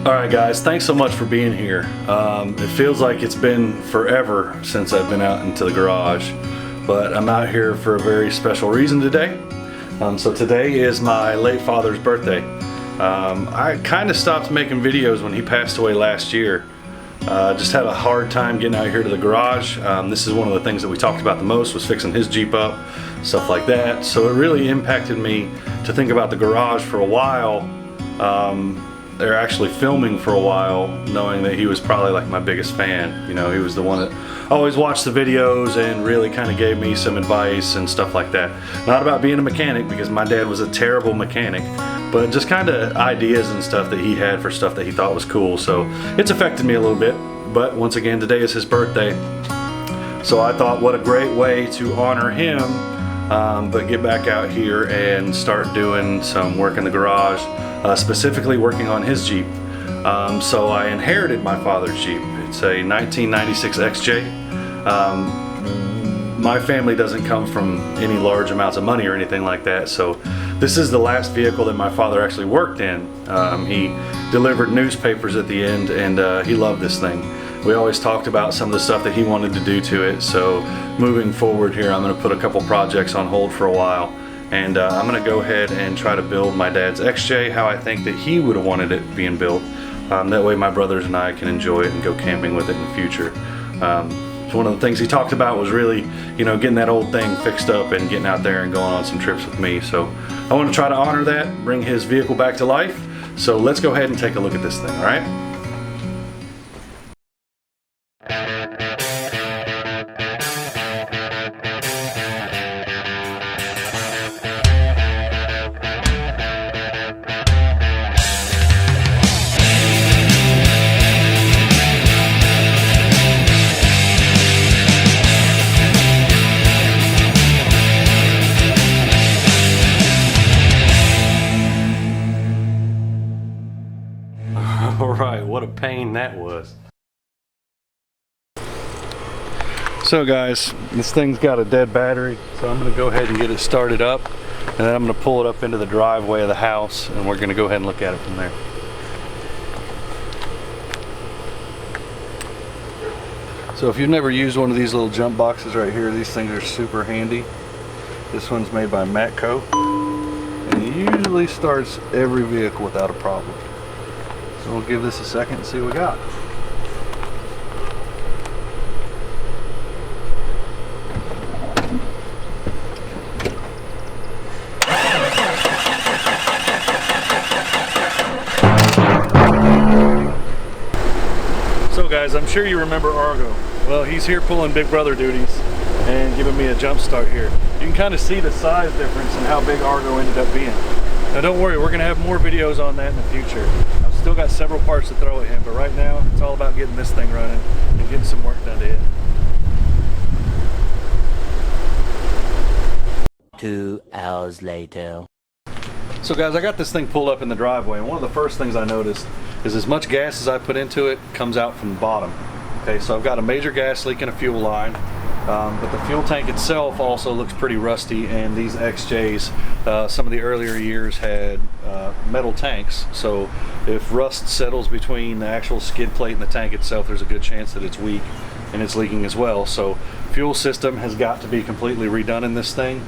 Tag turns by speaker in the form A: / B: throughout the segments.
A: Alright guys, thanks so much for being here. It feels like it's been forever since I've been out into the garage, but I'm out here for a very special reason today. So today is my late father's birthday. I kind of stopped making videos when he passed away last year. Just had a hard time getting out here to the garage. This is one of the things that we talked about the most, was fixing his Jeep up, stuff like that. So it really impacted me to think about the garage for a while. They're actually filming for a while, knowing that he was probably like my biggest fan. You know, he was the one that always watched the videos and really kind of gave me some advice and stuff like that. Not about being a mechanic, because my dad was a terrible mechanic, but just kind of ideas and stuff that he had for stuff that he thought was cool. So it's affected me a little bit. But once again, today is his birthday, so I thought, what a great way to honor him, but get back out here and start doing some work in the garage. Specifically working on his Jeep. So I inherited my father's Jeep. It's a 1996 XJ. My family doesn't come from any large amounts of money or anything like that, so this is the last vehicle that my father actually worked in. He delivered newspapers at the end, and he loved this thing. We always talked about some of the stuff that he wanted to do to it, so moving forward here, I'm going to put a couple projects on hold for a while. And I'm going to go ahead and try to build my dad's XJ how I think that he would have wanted it being built. That way my brothers and I can enjoy it and go camping with it in the future. So one of the things he talked about was really, you know, getting that old thing fixed up and getting out there and going on some trips with me. So I want to try to honor that, bring his vehicle back to life. So let's go ahead and take a look at this thing, all right? Alright, what a pain that was. So guys, this thing's got a dead battery, so I'm going to go ahead and get it started up, and then I'm going to pull it up into the driveway of the house, and we're going to go ahead and look at it from there. So if you've never used one of these little jump boxes right here, these things are super handy. This one's made by Matco, and it usually starts every vehicle without a problem. So we'll give this a second and see what we got. So guys, I'm sure you remember Argo. Well, he's here pulling big brother duties and giving me a jump start here. You can kind of see the size difference and how big Argo ended up being. Now don't worry, we're going to have more videos on that in the future. I've still got several parts to throw at him, but right now it's all about getting this thing running and getting some work done to it.
B: 2 hours later.
A: So guys, I got this thing pulled up in the driveway, and one of the first things I noticed is as much gas as I put into it comes out from the bottom. Okay, so I've got a major gas leak in a fuel line. But the fuel tank itself also looks pretty rusty, and these XJs, some of the earlier years had metal tanks, so if rust settles between the actual skid plate and the tank itself, there's a good chance that it's weak and it's leaking as well. So fuel system has got to be completely redone in this thing.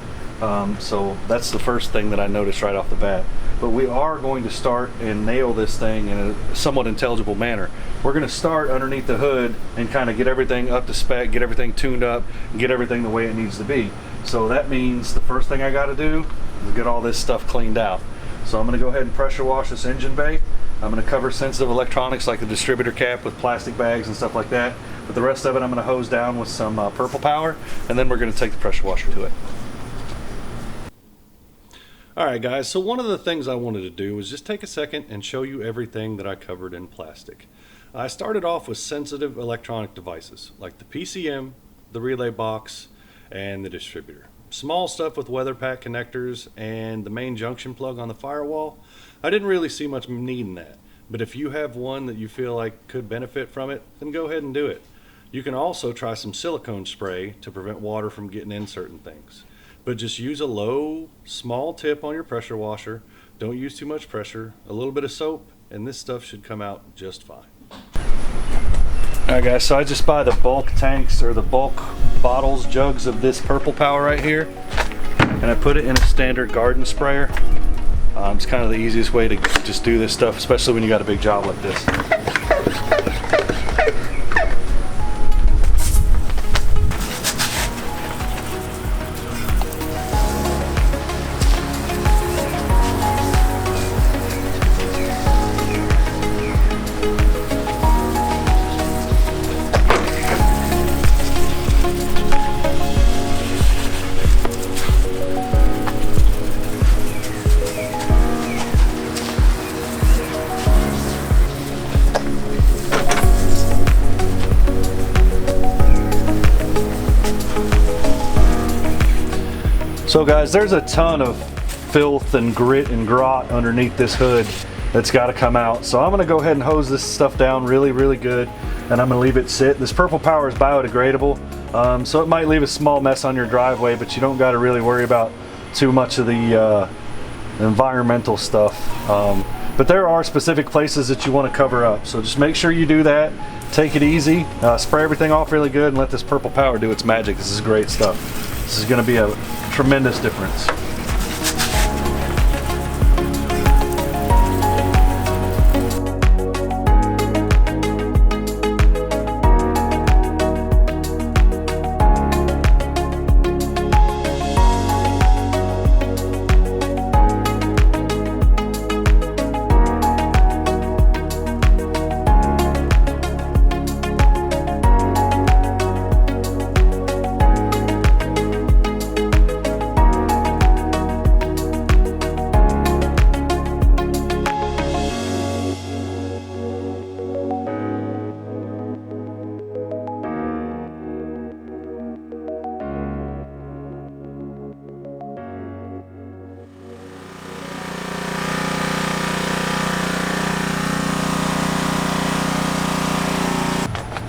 A: So that's the first thing that I noticed right off the bat. But we are going to start and nail this thing in a somewhat intelligible manner. We're going to start underneath the hood and kind of get everything up to spec, get everything tuned up, and get everything the way it needs to be. So that means the first thing I got to do is get all this stuff cleaned out. So I'm going to go ahead and pressure wash this engine bay. I'm going to cover sensitive electronics like the distributor cap with plastic bags and stuff like that. But the rest of it I'm going to hose down with some purple power, and then we're going to take the pressure washer to it. Alright guys, so one of the things I wanted to do was just take a second and show you everything that I covered in plastic. I started off with sensitive electronic devices like the PCM, the relay box, and the distributor. Small stuff with weather pack connectors and the main junction plug on the firewall. I didn't really see much need in that, but if you have one that you feel like could benefit from it, then go ahead and do it. You can also try some silicone spray to prevent water from getting in certain things. But just use a low, small tip on your pressure washer. Don't use too much pressure. A little bit of soap and this stuff should come out just fine. Alright guys, so I just buy the bulk tanks or the bulk bottles, jugs of this purple power right here, and I put it in a standard garden sprayer. It's kind of the easiest way to just do this stuff, especially when you got a big job like this. So guys, there's a ton of filth and grit and grot underneath this hood that's got to come out. So I'm going to go ahead and hose this stuff down really good, and I'm going to leave it sit. This purple power is biodegradable, so it might leave a small mess on your driveway, but you don't got to really worry about too much of the environmental stuff. But there are specific places that you want to cover up, so just make sure you do that. Take it easy, spray everything off really good, and let this purple power do its magic. This is great stuff. This is going to be a tremendous difference.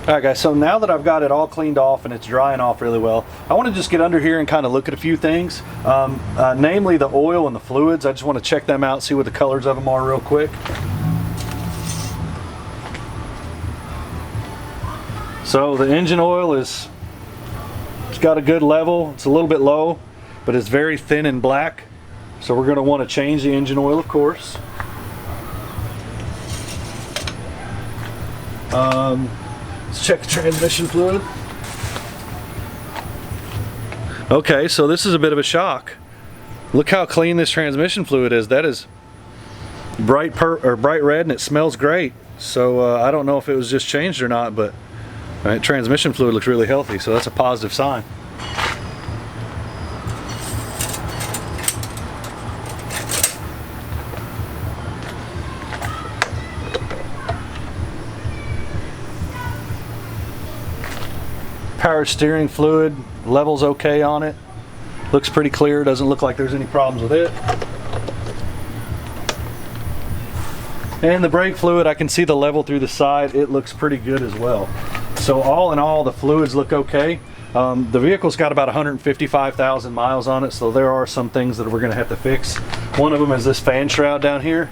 A: Alright guys, so now that I've got it all cleaned off and it's drying off really well, I want to just get under here and kind of look at a few things, namely the oil and the fluids. I just want to check them out, see what the colors of them are real quick. So the engine oil it's got a good level. It's a little bit low, but it's very thin and black. So we're going to want to change the engine oil, of course. Let's check the transmission fluid. Okay, so this is a bit of a shock. Look how clean this transmission fluid is. That is bright red, and it smells great. So I don't know if it was just changed or not, but right, transmission fluid looks really healthy, so that's a positive sign. Power steering fluid level's okay on it. Looks pretty clear, doesn't look like there's any problems with it. And the brake fluid, I can see the level through the side. It looks pretty good as well. So all in all, the fluids look okay. The vehicle's got about 155,000 miles on it, so there are some things that we're going to have to fix. One of them is this fan shroud down here.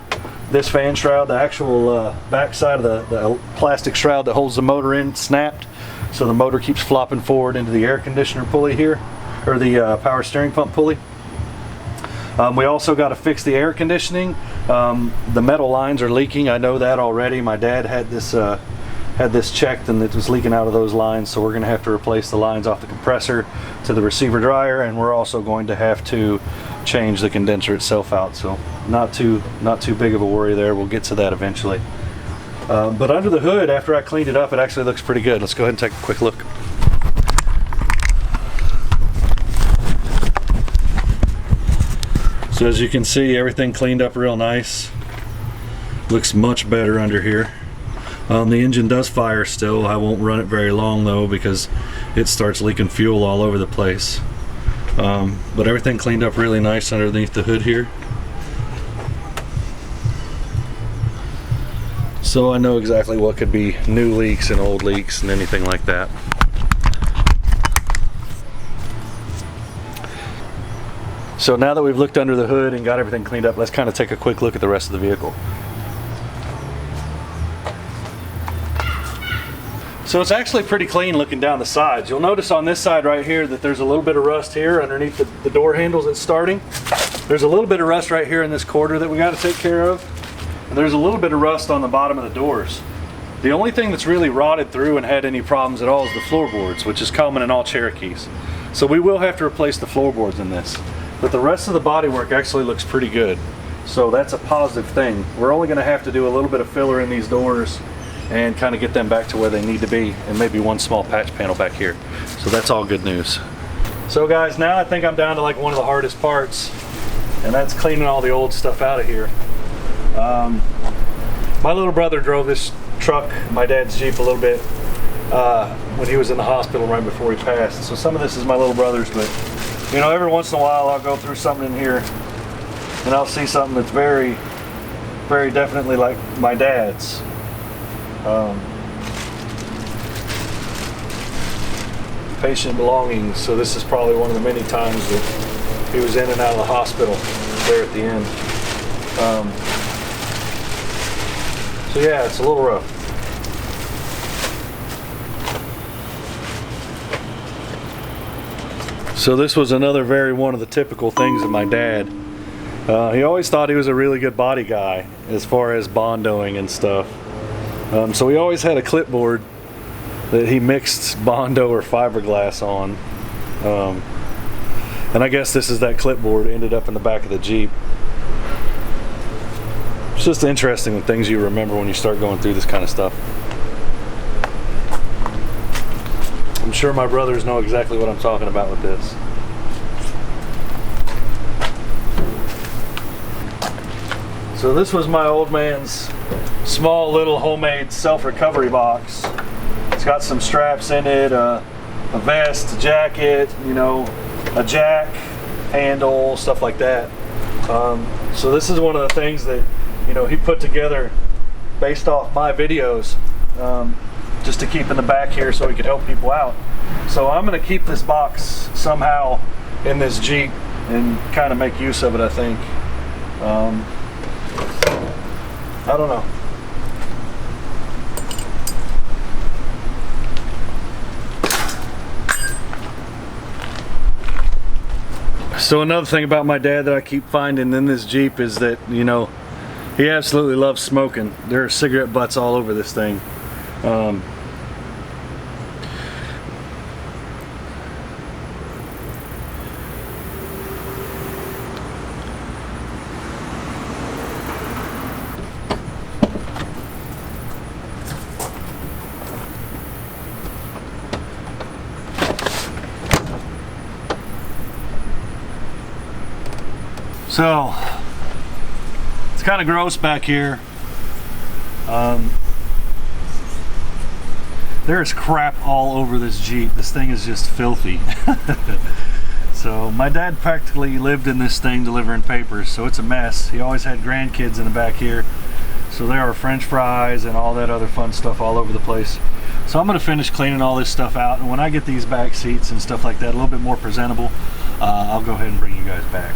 A: This fan shroud, the actual back side of the plastic shroud that holds the motor in, snapped. So the motor keeps flopping forward into the air conditioner pulley here, or the power steering pump pulley. We also got to fix the air conditioning. The metal lines are leaking. I know that already. My dad had this checked, and it was leaking out of those lines. So we're going to have to replace the lines off the compressor to the receiver dryer, and we're also going to have to change the condenser itself out. So not too big of a worry there. We'll get to that eventually. But under the hood, after I cleaned it up, it actually looks pretty good. Let's go ahead and take a quick look. So as you can see, everything cleaned up real nice. Looks much better under here. The engine does fire still. I won't run it very long though, because it starts leaking fuel all over the place. But everything cleaned up really nice underneath the hood here. So I know exactly what could be new leaks and old leaks and anything like that. So now that we've looked under the hood and got everything cleaned up, let's kind of take a quick look at the rest of the vehicle. So it's actually pretty clean looking down the sides. You'll notice on this side right here that there's a little bit of rust here underneath the door handles that's starting. There's a little bit of rust right here in this quarter that we got to take care of. And there's a little bit of rust on the bottom of the doors. The only thing that's really rotted through and had any problems at all is the floorboards, which is common in all Cherokees. So we will have to replace the floorboards in this. But the rest of the bodywork actually looks pretty good. So that's a positive thing. We're only going to have to do a little bit of filler in these doors and kind of get them back to where they need to be, and maybe one small patch panel back here. So that's all good news. So guys, now I think I'm down to like one of the hardest parts, and that's cleaning all the old stuff out of here. My little brother drove this truck, my dad's Jeep, a little bit when he was in the hospital right before he passed. So some of this is my little brother's, but you know, every once in a while I'll go through something in here and I'll see something that's very, very definitely like my dad's. Patient belongings. So this is probably one of the many times that he was in and out of the hospital there at the end. So yeah, it's a little rough. So this was another one of the typical things of my dad. He always thought he was a really good body guy as far as bondoing and stuff. So he always had a clipboard that he mixed Bondo or fiberglass on. And I guess this is that clipboard, ended up in the back of the Jeep. It's just interesting the things you remember when you start going through this kind of stuff. I'm sure my brothers know exactly what I'm talking about with this. So this was my old man's small little homemade self-recovery box. It's got some straps in it, a vest, a jacket, you know, a jack handle, stuff like that. So this is one of the things that, you know, he put together based off my videos, just to keep in the back here so he could help people out. So I'm going to keep this box somehow in this Jeep and kind of make use of it, I think. I don't know. So another thing about my dad that I keep finding in this Jeep is that, you know, he absolutely loves smoking. There are cigarette butts all over this thing. So it's kind of gross back here. There's crap all over this Jeep. This thing is just filthy. So my dad practically lived in this thing delivering papers, so it's a mess. He always had grandkids in the back here, so there are French fries and all that other fun stuff all over the place. So I'm going to finish cleaning all this stuff out, and when I get these back seats and stuff like that a little bit more presentable, I'll go ahead and bring you guys back.